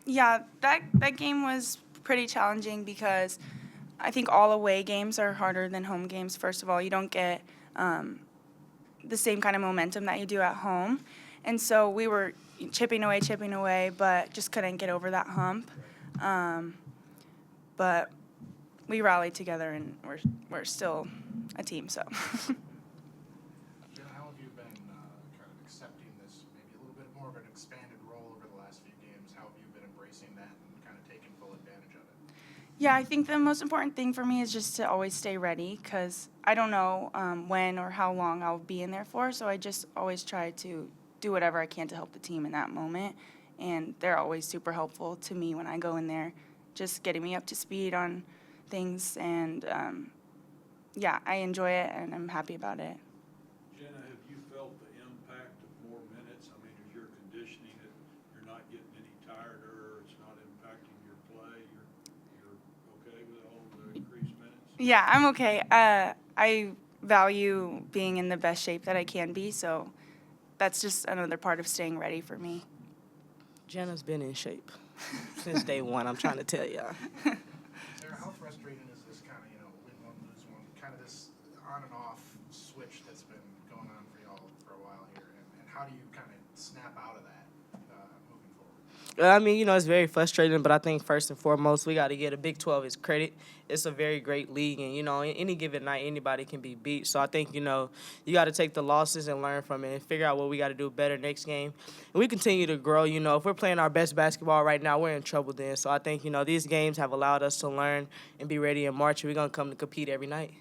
Yeah, that game was pretty challenging because I think all away games are harder than home games. First of all, you don't get the same kind of momentum that you do at home. And so we were chipping away, but just couldn't get over that hump. But we rallied together, and we're still a team. So. Jenna, how have you been kind of accepting this, maybe a little bit more of an expanded role over the last few games? How have you been embracing that and kind of taking full advantage of it? Yeah, I think the most important thing for me is just to always stay ready because I don't know when or how long I'll be in there for. So I just always try to do whatever I can to help the team in that moment. And they're always super helpful to me when I go in there, just getting me up to speed on things. And yeah, I enjoy it and I'm happy about it. Jenna, have you felt the impact of more minutes? I mean, is your conditioning that you're not getting any tireder, it's not impacting your play? You're okay with all the increased minutes? Yeah, I'm okay. I value being in the best shape that I can be, so that's just another part of staying ready for me. Jenna's been in shape since day one, I'm trying to tell y'all. Sarah, how frustrating is this kind of, win one, lose one, kind of this on and off switch that's been going on for y'all for a while here? And how do you kind of snap out of that moving forward? I mean, it's very frustrating, but I think first and foremost, we got to get a Big 12 its credit. It's a very great league, and, any given night, anybody can be beat. So I think, you got to take the losses and learn from it and figure out what we got to do better next game. And we continue to grow. If we're playing our best basketball right now, we're in trouble then. So I think, these games have allowed us to learn and be ready in March, and we're going to come to compete every night.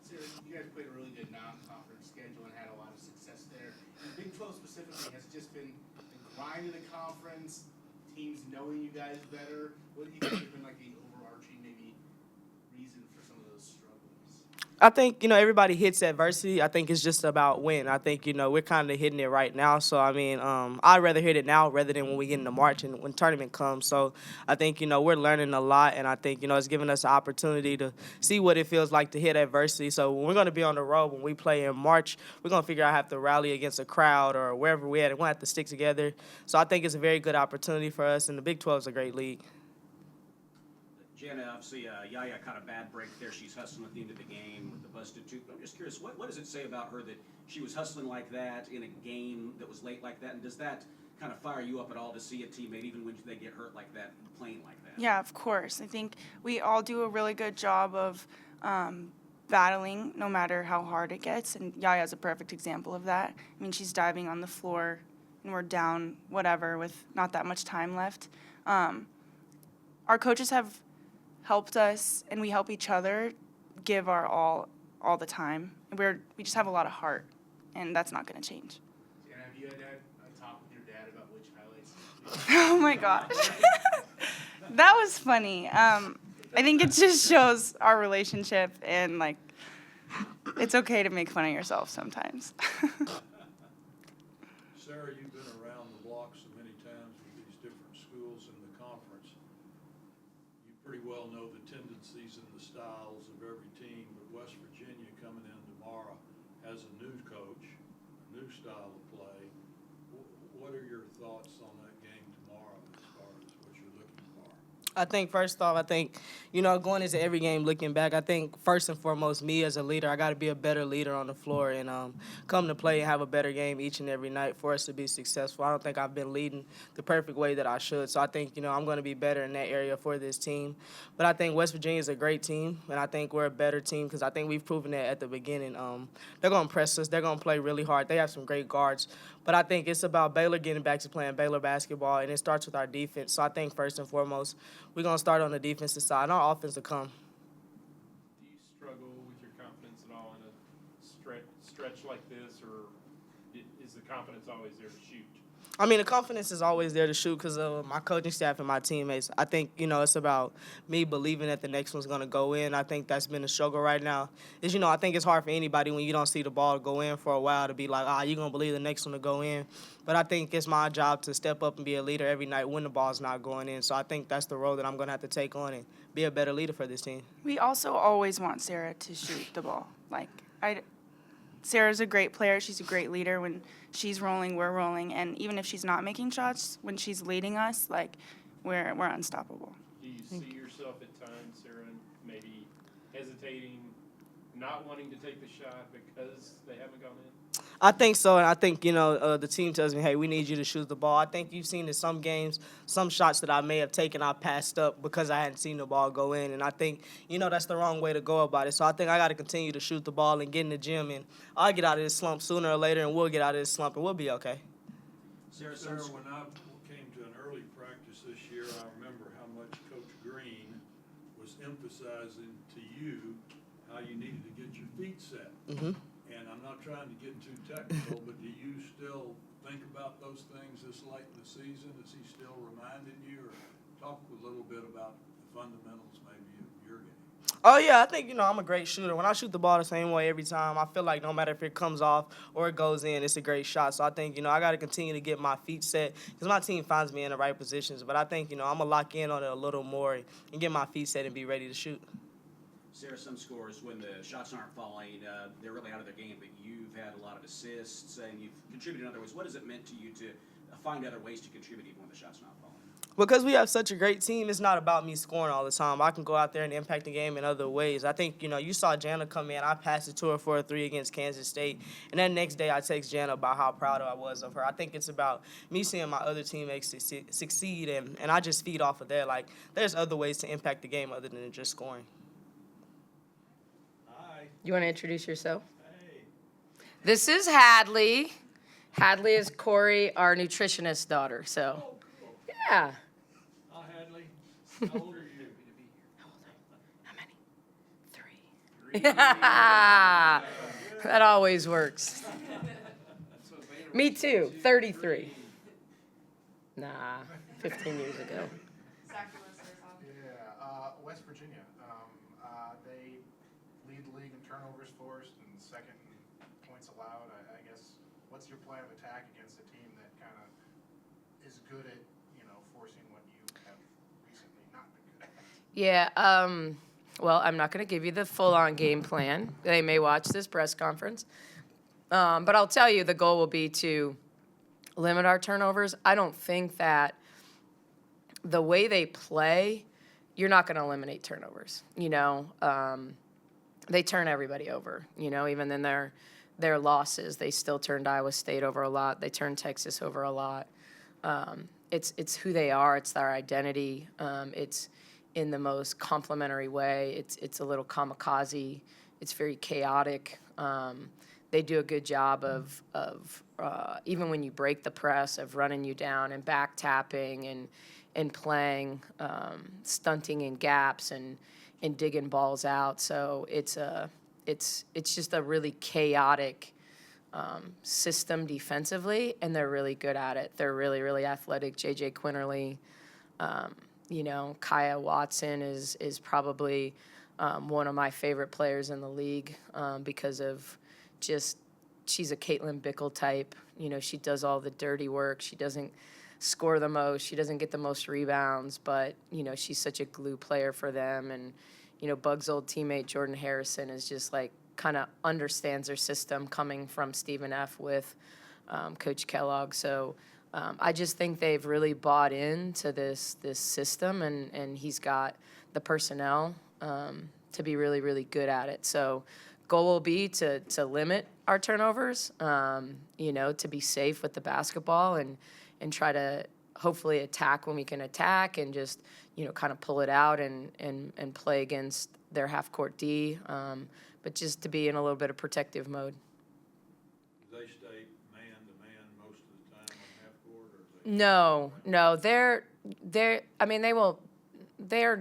Sarah, you guys played a really good non-conference schedule and had a lot of success there. The Big 12 specifically has just been the grind of the conference, teams knowing you guys better. What do you think has been like the overarching maybe reason for some of those struggles? I think, everybody hits adversity. I think it's just about when. I think, we're kind of hitting it right now. So, I mean, I'd rather hit it now rather than when we get into March and when tournament comes. So, I think, we're learning a lot. And I think, it's giving us the opportunity to see what it feels like to hit adversity. So, when we're going to be on the road, when we play in March, we're going to figure out how to rally against a crowd or wherever we're at. We're going to have to stick together. So, I think it's a very good opportunity for us. And the Big 12 is a great league. Jenna, obviously, Yaya caught a bad break there. She's hustling at the end of the game with the busted tooth. But I'm just curious, what does it say about her that she was hustling like that in a game that was late like that? And does that kind of fire you up at all to see a teammate, even when they get hurt like that, playing like that? Yeah, of course. I think we all do a really good job of battling no matter how hard it gets. And Yaya's a perfect example of that. I mean, she's diving on the floor and we're down whatever with not that much time left. Our coaches have helped us and we help each other give our all the time. We just have a lot of heart, and that's not going to change. And have you had a talk with your dad about which highlights? Oh my gosh. That was funny. I think it just shows our relationship, and like it's okay to make fun of yourself sometimes. Sarah, you've been around the block so many times with these different schools in the conference. You pretty well know the tendencies and the styles of every team, but West Virginia coming in tomorrow has a new coach, a new style of play. What are your thoughts on that game tomorrow as far as what you're looking for? I think first off, going into every game looking back, I think first and foremost, me as a leader, I got to be a better leader on the floor and come to play and have a better game each and every night for us to be successful. I don't think I've been leading the perfect way that I should. So I think, I'm going to be better in that area for this team. But I think West Virginia is a great team, and I think we're a better team because I think we've proven that at the beginning. They're going to press us. They're going to play really hard. They have some great guards. But I think it's about Baylor getting back to playing Baylor basketball, and it starts with our defense. So I think first and foremost, we're going to start on the defensive side, and our offense will come. Do you struggle with your confidence at all in a stretch like this, or is the confidence always there to shoot? I mean, the confidence is always there to shoot because of my coaching staff and my teammates. I think, it's about me believing that the next one's going to go in. I think that's been a struggle right now. I think it's hard for anybody when you don't see the ball go in for a while to be like, you're going to believe the next one to go in. But I think it's my job to step up and be a leader every night when the ball's not going in. So I think that's the role that I'm going to have to take on and be a better leader for this team. We also always want Sarah to shoot the ball. Sarah's a great player. She's a great leader. When she's rolling, we're rolling. And even if she's not making shots, when she's leading us, we're unstoppable. Do you see yourself at times, Sarah, maybe hesitating, not wanting to take the shot because they haven't gone in? I think so, and I think, the team tells me, hey, we need you to shoot the ball. I think you've seen in some games, some shots that I may have taken, I passed up because I hadn't seen the ball go in, and I think, that's the wrong way to go about it. So I think I got to continue to shoot the ball and get in the gym, and I'll get out of this slump sooner or later, and we'll get out of this slump, and we'll be okay. Sarah, when I came to an early practice this year, I remember how much Coach Green was emphasizing to you how you needed to get your feet set. Mm-hmm. And I'm not trying to get too technical, but do you still think about those things this late in the season? Is he still reminding you? Or talk a little bit about the fundamentals maybe of your game? Oh, yeah, I think, I'm a great shooter. When I shoot the ball the same way every time, I feel like no matter if it comes off or it goes in, it's a great shot. So I think, I got to continue to get my feet set because my team finds me in the right positions. But I think, I'm going to lock in on it a little more and get my feet set and be ready to shoot. Sarah, some scores, when the shots aren't falling, they're really out of their game, but you've had a lot of assists and you've contributed in other ways. What has it meant to you to find other ways to contribute even when the shot's not falling? Because we have such a great team, it's not about me scoring all the time. I can go out there and impact the game in other ways. I think, you saw Jana come in. I passed it to her for a 3 against Kansas State. And that next day I text Jana about how proud I was of her. I think it's about me seeing my other teammates succeed, and I just feed off of that. Like, there's other ways to impact the game other than just scoring. You want to introduce yourself? Hey. This is Hadley. Hadley is Corey, our nutritionist daughter. So, Oh, cool. yeah. Hi, Hadley. How old are you? How many? 3. That always works. Me too. 33. Nah, 15 years ago. West Virginia, they lead the league in turnovers forced and second in points allowed. I guess, what's your plan of attack against a team that kind of is good at, forcing what you have recently not been good at? Yeah, well, I'm not going to give you the full-on game plan. They may watch this press conference. But I'll tell you the goal will be to limit our turnovers. I don't think that the way they play, you're not going to eliminate turnovers. They turn everybody over. Even in their losses, they still turned Iowa State over a lot. They turned Texas over a lot. It's who they are. It's their identity. It's in the most complimentary way. It's a little kamikaze. It's very chaotic. They do a good job of even when you break the press, of running you down and back tapping and playing, stunting in gaps and digging balls out. So it's just a really chaotic system defensively, and they're really good at it. They're really, really athletic. J.J. Quinterly, Kaya Watson is probably one of my favorite players in the league because of just she's a Caitlin Bickle type. She does all the dirty work. She doesn't score the most. She doesn't get the most rebounds, but, she's such a glue player for them. And, Bug's old teammate Jordan Harrison is just like kind of understands their system coming from Stephen F. with Coach Kellogg. So I just think they've really bought into this system, and he's got the personnel to be really, really good at it. So goal will be to limit our turnovers, to be safe with the basketball and try to hopefully attack when we can attack and just, kind of pull it out and play against their half-court D, but just to be in a little bit of protective mode. Do they stay man-to-man most of the time on half-court? Or No, they're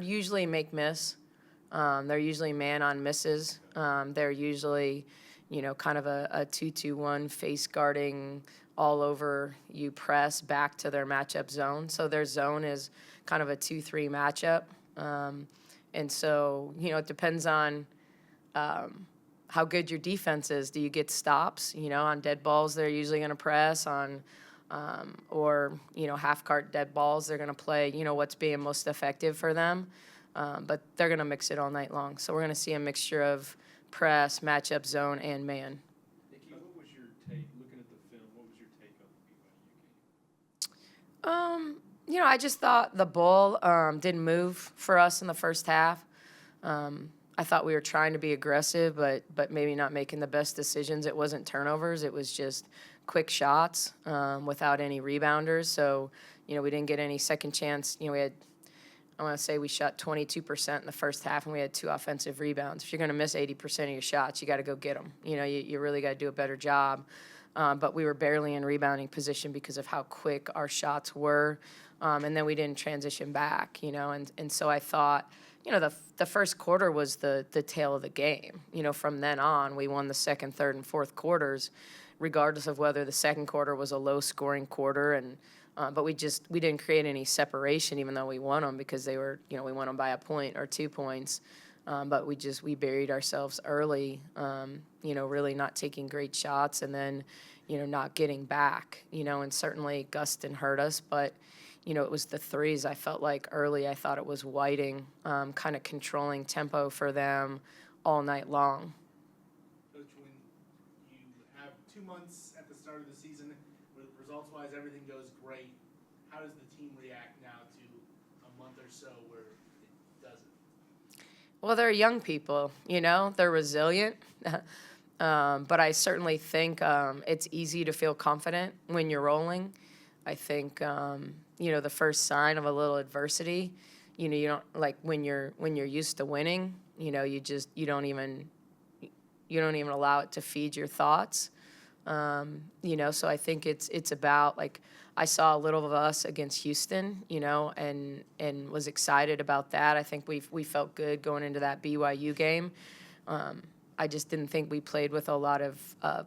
usually make-miss. They're usually man-on-misses. They're usually, kind of a 2-2-1 face guarding all over you press back to their matchup zone. So their zone is kind of a 2-3 matchup. And so, it depends on how good your defense is. Do you get stops? On dead balls, they're usually going to press on, or, half-court dead balls, they're going to play, what's being most effective for them. But they're going to mix it all night long. So we're going to see a mixture of press, matchup, zone, and man. Nikki, what was your take, looking at the film, what was your take on the BYU game? I just thought the ball didn't move for us in the first half. I thought we were trying to be aggressive, but maybe not making the best decisions. It wasn't turnovers. It was just quick shots without any rebounders. So, we didn't get any second chance. We had, I want to say we shot 22% in the first half, and we had 2 offensive rebounds. If you're going to miss 80% of your shots, you got to go get them. You really got to do a better job. But we were barely in rebounding position because of how quick our shots were. And then we didn't transition back, and so I thought, the first quarter was the tail of the game. From then on, we won the second, third, and fourth quarters, regardless of whether the second quarter was a low-scoring quarter. And but we didn't create any separation, even though we won them because they were, we won them by a point or 2 points. But we buried ourselves early, really not taking great shots and then, not getting back, and certainly Gustin hurt us, but it was the threes. I felt like early, I thought it was Whiting kind of controlling tempo for them all night long. Coach, when you have 2 months at the start of the season, results-wise, everything goes great, how does the team react now to a month or so where it doesn't? Well, they're young people, they're resilient. But I certainly think it's easy to feel confident when you're rolling. I think, the first sign of a little adversity, you don't, like when you're used to winning, you don't even allow it to feed your thoughts. So I think it's about, like, I saw a little of us against Houston, and was excited about that. I think we felt good going into that BYU game. I just didn't think we played with a lot of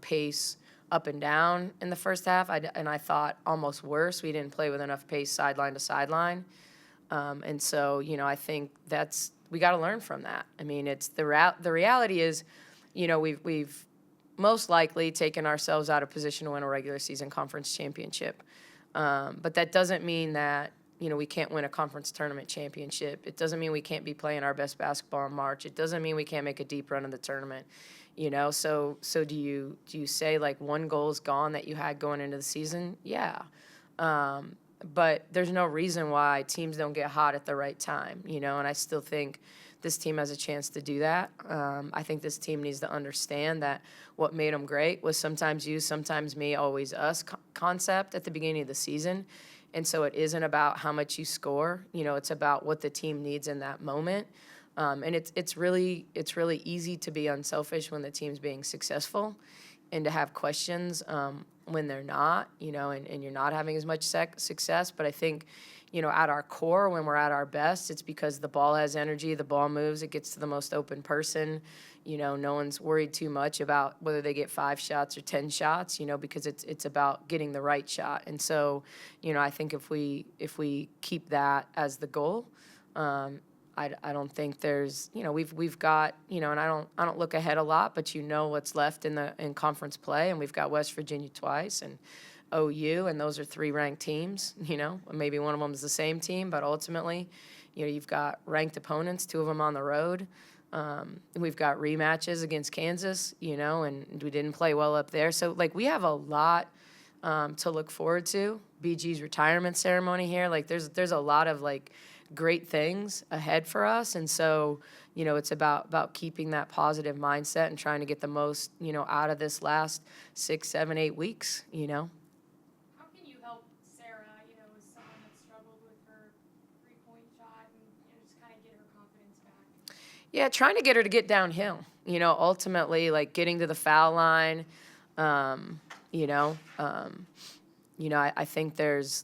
pace up and down in the first half. And I thought almost worse, we didn't play with enough pace sideline to sideline. And so, I think we got to learn from that. I mean, it's the reality is, we've most likely taken ourselves out of position to win a regular season conference championship. But that doesn't mean that, we can't win a conference tournament championship. It doesn't mean we can't be playing our best basketball in March. It doesn't mean we can't make a deep run in the tournament. So do you say, like, one goal is gone that you had going into the season? Yeah. But there's no reason why teams don't get hot at the right time, and I still think this team has a chance to do that. I think this team needs to understand that what made them great was sometimes you, sometimes me, always us concept at the beginning of the season. And so it isn't about how much you score, it's about what the team needs in that moment. And it's really easy to be unselfish when the team's being successful, and to have questions when they're not, and you're not having as much success. But I think, at our core, when we're at our best, it's because the ball has energy, the ball moves, it gets to the most open person. No one's worried too much about whether they get 5 shots or 10 shots, because it's about getting the right shot. And so, I think if we keep that as the goal, I don't think there's, we've got, and I don't look ahead a lot, but what's left in conference play, and we've got West Virginia twice and OU, and those are 3 ranked teams. Maybe one of them is the same team, but ultimately, you've got ranked opponents, 2 of them on the road. We've got rematches against Kansas, and we didn't play well up there. So, like, we have a lot to look forward to. BG's retirement ceremony here, like, there's a lot of, like, great things ahead for us. And so, it's about keeping that positive mindset and trying to get the most, out of this last 6, 7, 8 weeks, How can you help Sarah, as someone that struggled with her 3-point shot, and just kind of get her confidence back? Yeah, trying to get her to get downhill, ultimately, like, getting to the foul line, I think there's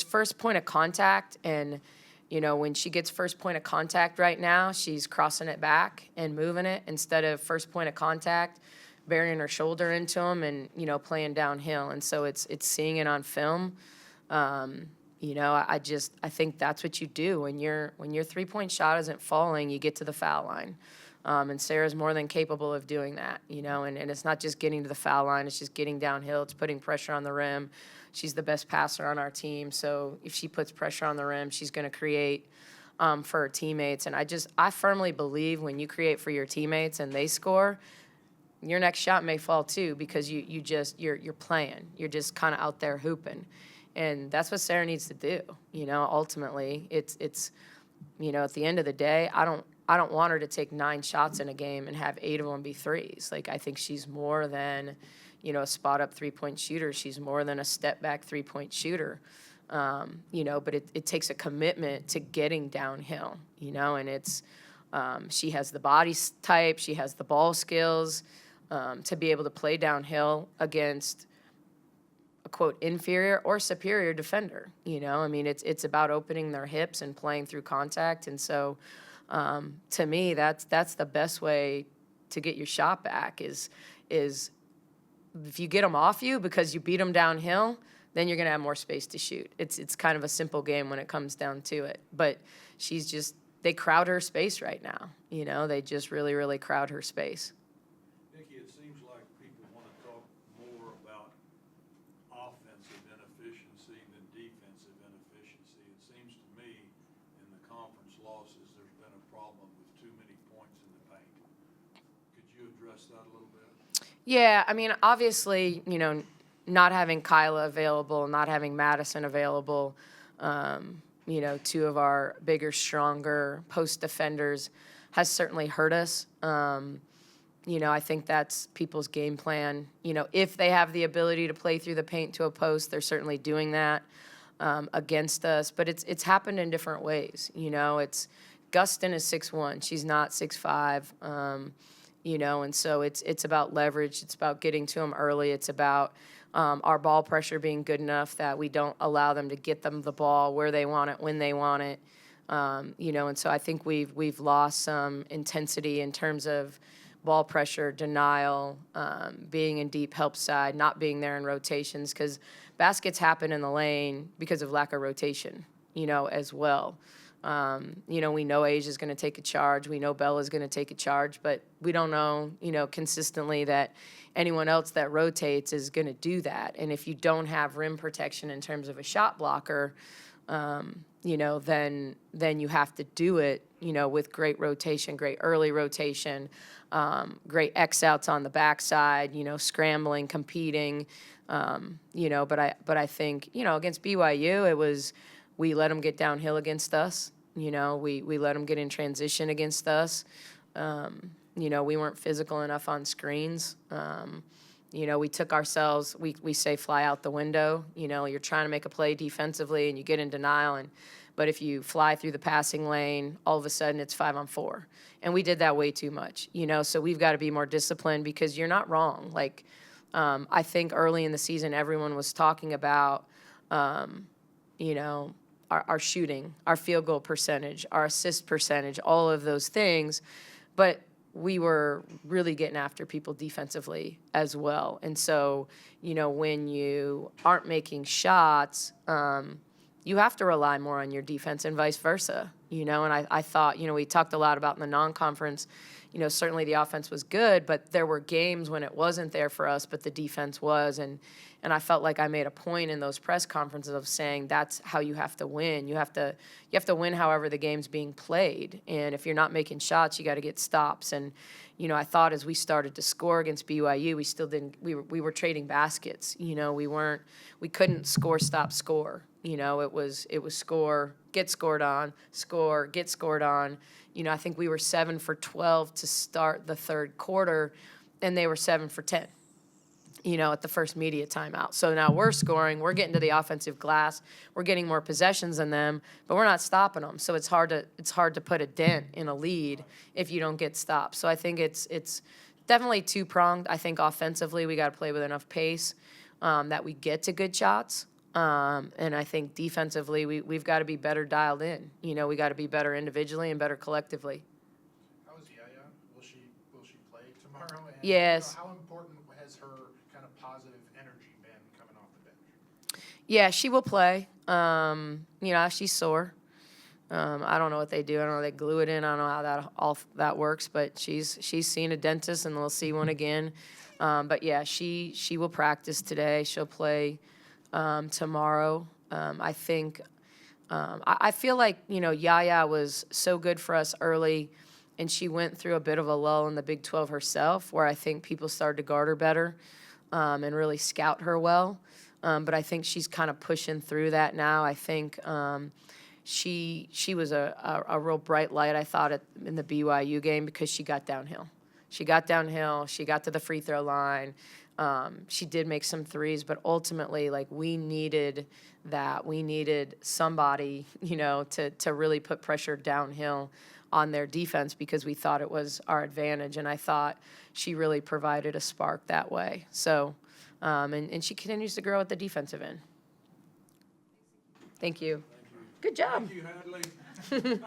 first point of contact, and when she gets first point of contact right now, she's crossing it back and moving it instead of first point of contact, burying her shoulder into them and playing downhill. And so it's seeing it on film. I think that's what you do when your 3-point shot isn't falling. You get to the foul line. And Sarah's more than capable of doing that, and it's not just getting to the foul line, it's just getting downhill, it's putting pressure on the rim. She's the best passer on our team, so if she puts pressure on the rim, she's going to create for her teammates. And I firmly believe when you create for your teammates and they score, your next shot may fall too, because you're playing. You're just kind of out there hooping. And that's what Sarah needs to do. Ultimately, it's at the end of the day, I don't want her to take 9 shots in a game and have 8 of them be threes. Like, I think she's more than, a spot up 3-point shooter. She's more than a step back 3-point shooter. But it takes a commitment to getting downhill, and it's, she has the body type, she has the ball skills, to be able to play downhill against a quote inferior or superior defender. It's about opening their hips and playing through contact. And so, to me, that's the best way to get your shot back is if you get them off you because you beat them downhill, then you're going to have more space to shoot. It's kind of a simple game when it comes down to it. But they crowd her space right now. They just really, really crowd her space. Nikki, it seems like people want to talk more about offensive inefficiency than defensive inefficiency. It seems to me in the conference losses, there's been a problem with too many points in the paint. Could you address that a little bit? Yeah, obviously, not having Kyla available, not having Madison available, 2 of our bigger, stronger post defenders has certainly hurt us. I think that's people's game plan. If they have the ability to play through the paint to a post, they're certainly doing that against us. But it's happened in different ways. It's Gustin is 6'1", she's not 6'5". And so it's about leverage. It's about getting to them early. It's about our ball pressure being good enough that we don't allow them to get them the ball where they want it, when they want it. And so I think we've lost some intensity in terms of ball pressure, denial, being in deep help side, not being there in rotations, because baskets happen in the lane because of lack of rotation, as well. We know Asia's going to take a charge. We know Bella's going to take a charge, but we don't know, consistently that anyone else that rotates is going to do that. And if you don't have rim protection in terms of a shot blocker, then you have to do it, with great rotation, great early rotation, great X outs on the backside, scrambling, competing, but I think, against BYU, we let them get downhill against us. We let them get in transition against us. We weren't physical enough on screens. We took ourselves, we say fly out the window. You're trying to make a play defensively and you get in denial. But if you fly through the passing lane, all of a sudden it's 5-on-4. And we did that way too much, so we've got to be more disciplined because you're not wrong. Like, I think early in the season, everyone was talking about, our shooting, our field goal percentage, our assist percentage, all of those things. But we were really getting after people defensively as well. And so, when you aren't making shots, you have to rely more on your defense and vice versa. And I thought, we talked a lot about in the non-conference, certainly the offense was good, but there were games when it wasn't there for us, but the defense was. And I felt like I made a point in those press conferences of saying that's how you have to win. You have to win however the game's being played. And if you're not making shots, you got to get stops. And I thought as we started to score against BYU, we still didn't. We were trading baskets. We couldn't score, stop, score. It was score, get scored on, score, get scored on. I think we were 7 for 12 to start the third quarter, and they were 7 for 10. At the first media timeout. So now we're scoring, we're getting to the offensive glass, we're getting more possessions than them, but we're not stopping them. So it's hard to put a dent in a lead if you don't get stopped. So I think it's definitely two-pronged. I think offensively we got to play with enough pace that we get to good shots. And I think defensively we've got to be better dialed in. We got to be better individually and better collectively. How is Yaya? Will she play tomorrow? And, Yes. how important has her kind of positive energy been coming off the bench? Yeah, she will play. She's sore. I don't know what they do. I don't know. They glue it in. I don't know how that works. But she's seen a dentist, and they'll see one again. But yeah, she will practice today. She'll play tomorrow. I think. I feel like Yaya was so good for us early, and she went through a bit of a lull in the Big 12 herself, where I think people started to guard her better, and really scout her well. But I think she's kind of pushing through that now. I think she was a real bright light, I thought, in the BYU game because she got downhill. She got downhill. She got to the free throw line. She did make some threes, but ultimately, like, we needed that. We needed somebody, to really put pressure downhill on their defense because we thought it was our advantage. And I thought she really provided a spark that way. So, and she continues to grow at the defensive end. Thank you. Good job. Thank you, Hadley.